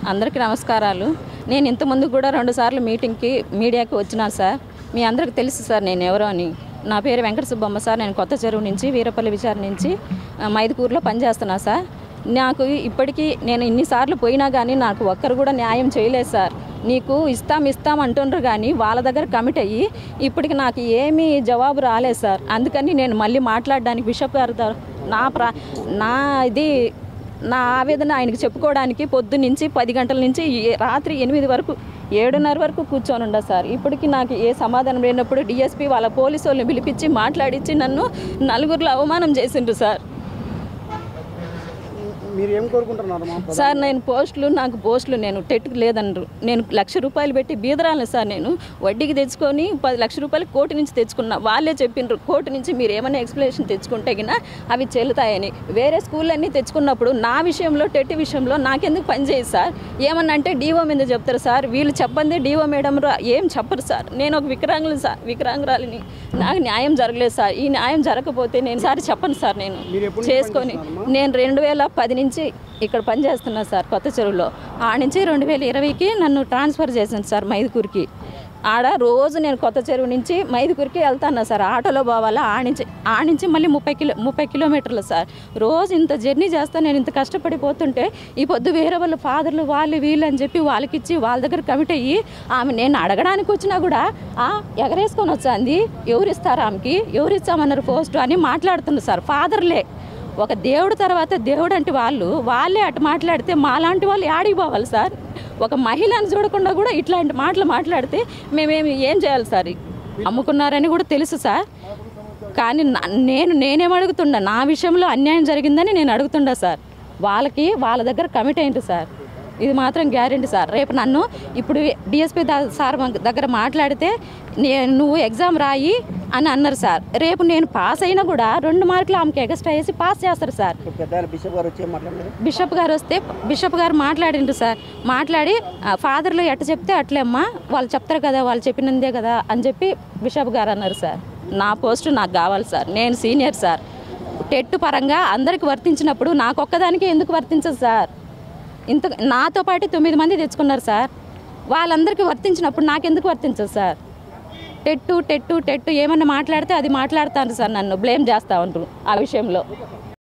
అందరికీ నమస్కారాలు. నేను ఇంతకుముందు కూడా 2 సార్లు మీడియాకి వచ్చినా సార్. మీ అందరికీ తెలుసు సార్ నేను ఎవరో అని. నా పేరు వెంకట సుబ్బమ్మ సార్. నేను కొత్త చెరువు నుంచి వీరపల్లి విచార నుంచి మైదుకూరులో పనిచేస్తున్నా సార్. నాకు ఇప్పటికీ నేను ఇన్నిసార్లు పోయినా కానీ నాకు ఒక్కరు కూడా న్యాయం చేయలేదు సార్. నీకు ఇస్తాం అంటుండ్రు కానీ వాళ్ళ దగ్గర కమిట్ అయ్యి ఇప్పటికి నాకు ఏమీ జవాబు రాలేదు సార్. అందుకని నేను మళ్ళీ మాట్లాడడానికి బిషప్ గారితో నా ఆవేదన ఆయనకి చెప్పుకోవడానికి పొద్దున్నుంచి 10 గంటల నుంచి రాత్రి 8 వరకు 7:30 వరకు కూర్చొని ఉండా సార్. ఇప్పటికి నాకు ఏ సమాధానం లేనప్పుడు డిఎస్పీ వాళ్ళ పోలీసు వాళ్ళని పిలిపించి మాట్లాడించి నన్ను నలుగురిలో అవమానం చేసిండ్రు సార్. మీరు ఏం కోరుకుంటున్నారు సార్? నాకు పోస్టులు నేను టెట్కి లేదన్నారు. నేను ₹1,00,000 పెట్టి బీదరాలను సార్. నేను వడ్డీకి తెచ్చుకొని 10 లక్షల రూపాయలు కోర్టు నుంచి తెచ్చుకున్నా. వాళ్ళే చెప్పిండ్రు కోర్టు నుంచి మీరు ఏమైనా ఎక్స్ప్లెనేషన్ తెచ్చుకుంటే గినా అవి చెల్లుతాయని. వేరే స్కూళ్ళన్నీ తెచ్చుకున్నప్పుడు నా విషయంలో టెట్ విషయంలో నాకెందుకు పనిచేయదు సార్? ఏమన్నా అంటే డీఓ మీద చెప్తారు సార్. వీళ్ళు చెప్పండి డీఓ మేడం ఏం చెప్పరు సార్. నేను ఒక వికరాంగురాలిని. నాకు న్యాయం జరగలేదు సార్. ఈ న్యాయం జరగకపోతే నేను సార్ చెప్పను సార్. నేను చేసుకొని నేను 2010 నుంచి ఇక్కడ పనిచేస్తున్నా సార్ కొత్త చెరువులో. ఆ నుంచి 2020కి నన్ను ట్రాన్స్ఫర్ చేశాను సార్ మైదుకూరుకి. ఆడ రోజు నేను కొత్త చెరువు నుంచి మైదుకూరుకి వెళ్తాను సార్. ఆటోలో పోవాలా. ఆ నుంచి మళ్ళీ 30 కిలోమీటర్లు సార్. రోజు ఇంత జర్నీ చేస్తాను. నేను ఇంత కష్టపడిపోతుంటే ఈ పొద్దు వేరే వాళ్ళ ఫాదర్లు వాళ్ళు వీళ్ళు అని చెప్పి వాళ్ళకిచ్చి వాళ్ళ దగ్గర కమిట్ అయ్యి ఆమె నేను అడగడానికి వచ్చినా కూడా ఎగరేసుకొని వచ్చాంది. ఎవరిస్తారు ఆమెకి? ఎవరిచ్చామన్నారు పోస్టు అని మాట్లాడుతున్నారు సార్. ఫాదర్లే ఒక దేవుడు తర్వాత దేవుడు అంటే వాళ్ళే అటు మాట్లాడితే మాలాంటి వాళ్ళు యాడికి పోవాలి సార్? ఒక మహిళను చూడకుండా కూడా ఇట్లాంటి మాటలు మాట్లాడితే మేమేమి ఏం చేయాలి సార్? అమ్ముకున్నారని కూడా తెలుసు సార్. కానీ నేనేం అడుగుతుండా, నా విషయంలో అన్యాయం జరిగిందని నేను అడుగుతుండా సార్. వాళ్ళ దగ్గర కమిట్ అయింది సార్. ఇది మాత్రం గ్యారెంటీ సార్. రేపు నన్ను ఇప్పుడు డిఎస్పీ సార్ దగ్గర మాట్లాడితే నువ్వు ఎగ్జామ్ రాయి అని అన్నారు సార్. రేపు నేను పాస్ అయినా కూడా 2 మార్కులు ఆమెకి ఎక్స్ట్రా వేసి పాస్ చేస్తారు సార్. బిషప్ గారు వస్తే బిషప్ గారు మాట్లాడిండ్రు సార్. మాట్లాడి ఫాదర్లు ఎట్ట చెప్తే అట్లేమ్మా వాళ్ళు చెప్తారు కదా, వాళ్ళు చెప్పినందే కదా అని చెప్పి బిషప్ గారు అన్నారు సార్. నా పోస్టు నాకు కావాలి సార్. నేను సీనియర్ సార్. టెట్ పరంగా అందరికి వర్తించినప్పుడు నాకు ఒక్కదానికి ఎందుకు వర్తించదు సార్? నాతో పాటు 9 మంది తెచ్చుకున్నారు సార్. వాళ్ళందరికీ వర్తించినప్పుడు నాకెందుకు వర్తించదు సార్? టెట్టు ఏమన్నా మాట్లాడితే అది మాట్లాడతాను సార్. నన్ను బ్లేమ్ చేస్తా ఉంటారు ఆ విషయంలో.